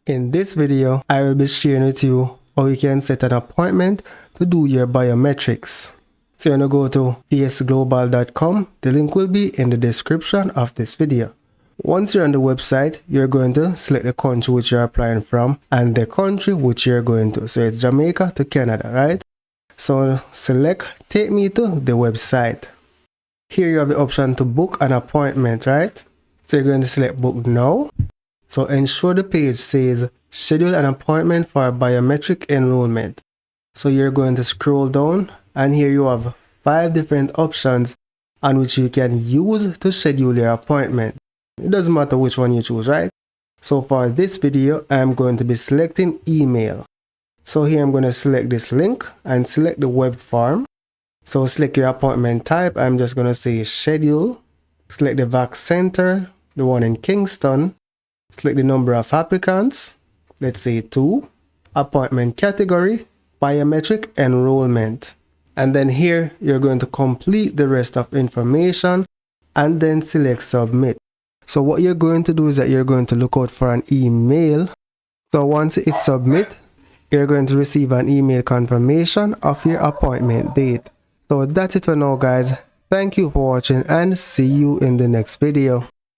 In this video, I will be sharing with you how you can set an appointment to do your biometrics. So you're going to go to faceglobal.com. The link will be in the description of this video. Once you're on the website, you're going to select the country which you're applying from and the country which you're going to. So it's Jamaica to Canada, right? So select take me to the website. Here you have the option to book an appointment, right? So you're going to select book now. So ensure the page says schedule an appointment for biometric enrollment. So you're going to scroll down and here you have 5 different options on which you can use to schedule your appointment. It doesn't matter which one you choose, right? So for this video, I'm going to be selecting email. So here I'm going to select this link and select the web form. So select your appointment type. I'm just going to say schedule. Select the VAC center, the one in Kingston. Select the number of applicants, let's say 2, appointment category, biometric enrollment. And then here you're going to complete the rest of information and then select submit. So what you're going to do is that you're going to look out for an email. So once it's submit, you're going to receive an email confirmation of your appointment date. So that's it for now, guys. Thank you for watching and see you in the next video.